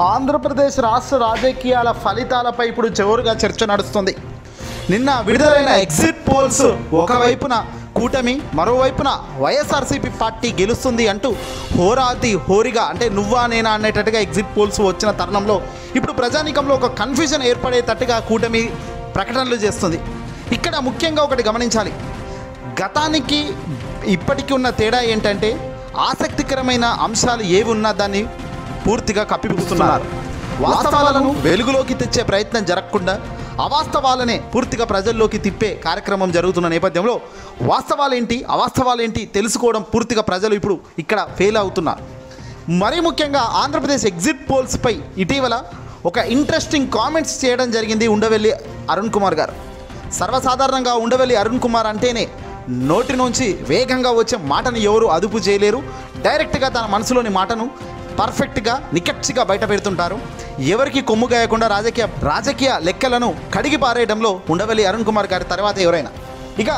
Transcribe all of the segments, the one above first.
ఆంధ్రప్రదేశ్ రాష్ట్ర రాజకీయాల ఫలితాలపై ఇప్పుడు జోరుగా చర్చ నడుస్తుంది. నిన్న విడుదలైన ఎగ్జిట్ పోల్స్ ఒకవైపున కూటమి, మరోవైపున వైఎస్ఆర్సీపీ పార్టీ గెలుస్తుంది అంటూ హోరీగా అంటే నువ్వా నేనా అనేటట్టుగా ఎగ్జిట్ పోల్స్ వచ్చిన తరుణంలో ఇప్పుడు ప్రజానీకంలో ఒక కన్ఫ్యూజన్ ఏర్పడేటట్టుగా కూటమి ప్రకటనలు చేస్తుంది. ఇక్కడ ముఖ్యంగా ఒకటి గమనించాలి. గతానికి ఇప్పటికీ ఉన్న తేడా ఏంటంటే ఆసక్తికరమైన అంశాలు ఏవి ఉన్నా దాన్ని పూర్తిగా కప్పిపుస్తున్నారు. వాస్తవాలను వెలుగులోకి తెచ్చే ప్రయత్నం జరగకుండా అవాస్తవాలనే పూర్తిగా ప్రజల్లోకి తిప్పే కార్యక్రమం జరుగుతున్న నేపథ్యంలో వాస్తవాలేంటి అవాస్తవాలేంటి తెలుసుకోవడం పూర్తిగా ప్రజలు ఇప్పుడు ఇక్కడ ఫెయిల్ అవుతున్నారు. మరీ ముఖ్యంగా ఆంధ్రప్రదేశ్ ఎగ్జిట్ పోల్స్పై ఇటీవల ఒక ఇంట్రెస్టింగ్ కామెంట్స్ చేయడం జరిగింది ఉండవెల్లి అరుణ్ కుమార్ గారు. సర్వసాధారణంగా ఉండవెల్లి అరుణ్ కుమార్ అంటేనే నోటి నుంచి వేగంగా వచ్చే మాటను ఎవరు అదుపు చేయలేరు. డైరెక్ట్గా తన మనసులోని మాటను పర్ఫెక్ట్గా నిక్కచ్చిగా బయట పెడుతుంటారు. ఎవరికి కొమ్ము గాయకుండా రాజకీయ లెక్కలను కడిగి పారేయడంలో ఉండవెల్లి అరుణ్ కుమార్ గారి తర్వాత ఎవరైనా. ఇక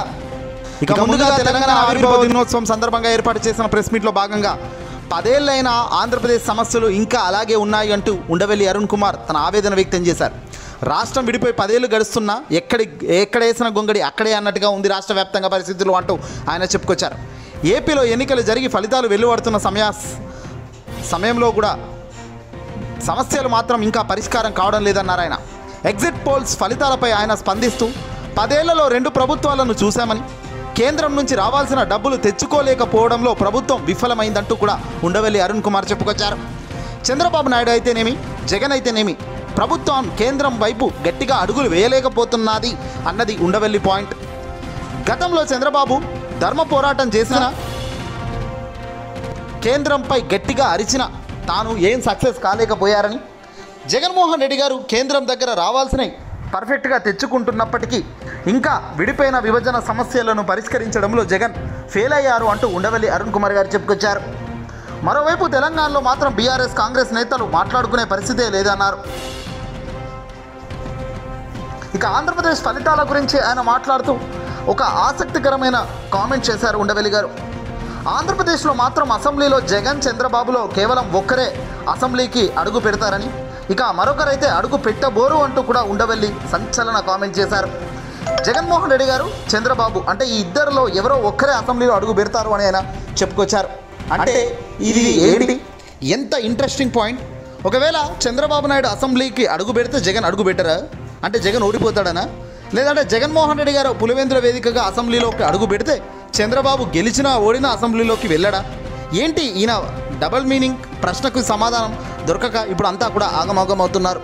ముందుగా తెలంగాణ ఆవిర్భావ దినోత్సవం సందర్భంగా ఏర్పాటు చేసిన ప్రెస్ మీట్లో భాగంగా 10 ఏళ్లైన ఆంధ్రప్రదేశ్ సమస్యలు ఇంకా అలాగే ఉన్నాయి అంటూ ఉండవెల్లి అరుణ్ కుమార్ తన ఆవేదన వ్యక్తం చేశారు. రాష్ట్రం విడిపోయి 10 ఏళ్ళు గడుస్తున్నా ఎక్కడ వేసిన గొంగడి అక్కడే అన్నట్టుగా ఉంది రాష్ట్ర వ్యాప్తంగా పరిస్థితులు అంటూ ఆయన చెప్పుకొచ్చారు. ఏపీలో ఎన్నికలు జరిగి ఫలితాలు వెలువడుతున్న సమయంలో కూడా సమస్యలు మాత్రం ఇంకా పరిష్కారం కావడం లేదన్నారు ఆయన. ఎగ్జిట్ పోల్స్ ఫలితాలపై ఆయన స్పందిస్తూ 10 ఏళ్లలో 2 ప్రభుత్వాలను చూశామని, కేంద్రం నుంచి రావాల్సిన డబ్బులు తెచ్చుకోలేకపోవడంలో ప్రభుత్వం విఫలమైందంటూ కూడా ఉండవెల్లి అరుణ్ కుమార్ చెప్పుకొచ్చారు. చంద్రబాబు నాయుడు అయితేనేమి, జగన్ అయితేనేమి ప్రభుత్వం కేంద్రం వైపు గట్టిగా అడుగులు వేయలేకపోతున్నది అన్నది ఉండవెల్లి పాయింట్. గతంలో చంద్రబాబు ధర్మ పోరాటం చేసిన, కేంద్రంపై గట్టిగా అరిచిన తాను ఏం సక్సెస్ కాలేకపోయారని, జగన్మోహన్ రెడ్డి గారు కేంద్రం దగ్గర రావాల్సినవి పర్ఫెక్ట్గా తెచ్చుకుంటున్నప్పటికీ ఇంకా విడిపోయిన విభజన సమస్యలను పరిష్కరించడంలో జగన్ ఫెయిల్ అయ్యారు అంటూ ఉండవెల్లి అరుణ్ కుమార్ గారు చెప్పుకొచ్చారు. మరోవైపు తెలంగాణలో మాత్రం బీఆర్ఎస్ కాంగ్రెస్ నేతలు మాట్లాడుకునే పరిస్థితే లేదన్నారు. ఇక ఆంధ్రప్రదేశ్ ఫలితాల గురించి ఆయన మాట్లాడుతూ ఒక ఆసక్తికరమైన కామెంట్ చేశారు ఉండవెల్లి గారు. ఆంధ్రప్రదేశ్లో మాత్రం అసెంబ్లీలో జగన్, చంద్రబాబులో కేవలం ఒక్కరే అసెంబ్లీకి అడుగు పెడతారని, ఇక మరొకరైతే అడుగు పెట్టబోరు అంటూ కూడా ఉండవెల్లి సంచలన కామెంట్ చేశారు. జగన్మోహన్ రెడ్డి గారు, చంద్రబాబు అంటే ఈ ఇద్దరిలో ఎవరో ఒక్కరే అసెంబ్లీలో అడుగు పెడతారు అని ఆయన చెప్పుకొచ్చారు. అంటే ఇది ఏంటి, ఎంత ఇంట్రెస్టింగ్ పాయింట్. ఒకవేళ చంద్రబాబు నాయుడు అసెంబ్లీకి అడుగు పెడితే జగన్ అడుగు పెట్టరా అంటే జగన్ ఓడిపోతాడనా, లేదంటే జగన్మోహన్ రెడ్డి గారు పులివెందుల వేదికగా అసెంబ్లీలోకి అడుగు పెడితే చంద్రబాబు గెలిచినా ఓడినా అసెంబ్లీలోకి వెళ్ళడా, ఏంటి ఈయన డబల్ మీనింగ్ ప్రశ్నకు సమాధానం దొరకక ఇప్పుడు అంతా కూడా ఆగమాగమవుతున్నారు.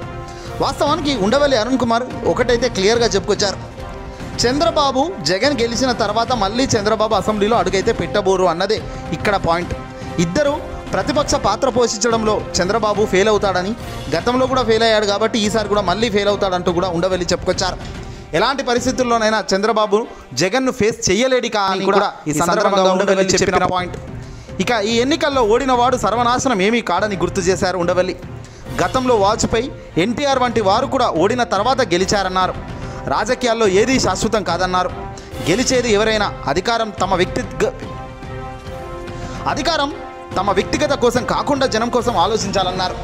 వాస్తవానికి ఉండవెల్లి అరుణ్ కుమార్ ఒకటైతే క్లియర్గా చెప్పుకొచ్చారు. చంద్రబాబు జగన్ గెలిచిన తర్వాత మళ్ళీ చంద్రబాబు అసెంబ్లీలో అడుగైతే పెట్టబోరు అన్నదే ఇక్కడ పాయింట్. ఇద్దరు ప్రతిపక్ష పాత్ర పోషించడంలో చంద్రబాబు ఫెయిల్ అవుతాడని, గతంలో కూడా ఫెయిల్ అయ్యాడు కాబట్టి ఈసారి కూడా మళ్ళీ ఫెయిల్ అవుతాడంటూ కూడా ఉండవెల్లి చెప్పుకొచ్చారు. ఎలాంటి పరిస్థితుల్లోనైనా చంద్రబాబు జగన్ను ఫేస్ చేయలేడు కానీ కూడా ఈ సందర్భంగా ఉండవెల్లి చెప్పిన పాయింట్. ఇక ఈ ఎన్నికల్లో ఓడినవాడు సర్వనాశనం ఏమీ కాడని గుర్తు చేశారు ఉండవెల్లి. గతంలో వాజ్పేయి, ఎన్టీఆర్ వంటి వారు కూడా ఓడిన తర్వాత గెలిచారన్నారు. రాజకీయాల్లో ఏదీ శాశ్వతం కాదన్నారు. గెలిచేది ఎవరైనా అధికారం తమ వ్యక్తిగత కోసం కాకుండా జనం కోసం ఆలోచించాలన్నారు.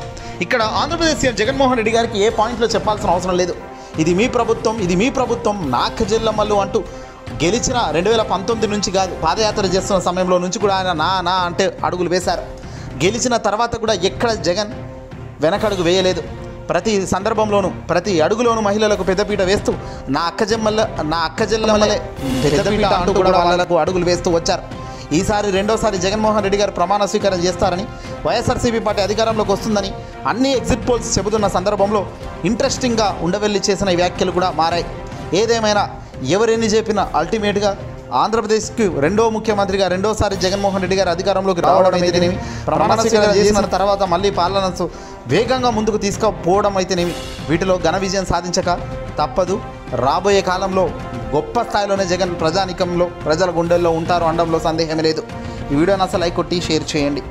ఇక్కడ ఆంధ్రప్రదేశ్ సీఎం జగన్మోహన్ రెడ్డి గారికి ఏ పాయింట్లో చెప్పాల్సిన అవసరం లేదు. ఇది మీ ప్రభుత్వం నాక జిల్లమ్మలు అంటూ గెలిచిన 2019 నుంచి కాదు, పాదయాత్ర చేస్తున్న సమయంలో నుంచి కూడా ఆయన నా అంటే అడుగులు వేశారు. గెలిచిన తర్వాత కూడా ఎక్కడ జగన్ వెనకడుగు వేయలేదు. ప్రతి సందర్భంలోనూ ప్రతి అడుగులోనూ మహిళలకు పెద్దపీట వేస్తూ నా అక్క జిల్లమ్మలే పెద్దపీట అంటూ కూడా వాళ్ళకు అడుగులు వేస్తూ వచ్చారు. ఈసారి రెండోసారి జగన్మోహన్ రెడ్డి గారు ప్రమాణ స్వీకారం చేస్తారని, వైఎస్ఆర్సీపీ పార్టీ అధికారంలోకి వస్తుందని అన్ని ఎగ్జిట్ పోల్స్ చెబుతున్న సందర్భంలో ఇంట్రెస్టింగ్గా ఉండవెల్లి చేసిన వ్యాఖ్యలు కూడా మారాయి. ఏదేమైనా ఎవరెన్ని చెప్పినా అల్టిమేట్గా ఆంధ్రప్రదేశ్కి రెండో ముఖ్యమంత్రిగా రెండోసారి జగన్మోహన్ రెడ్డి గారు అధికారంలోకి రావడం అయితేనేమి, ప్రమాణ స్వీకారం చేసిన తర్వాత మళ్ళీ పాలనను వేగంగా ముందుకు తీసుకుపోవడం అయితేనేమి, వీటిలో ఘన విజయం సాధించక తప్పదు. రాబోయే కాలంలో గొప్ప స్థాయిలోనే జగన్ ప్రజానికంలో ప్రజల గుండెల్లో ఉంటారు అనడంలో సందేహమే లేదు. ఈ వీడియోని అసలు లైక్ కొట్టి షేర్ చేయండి.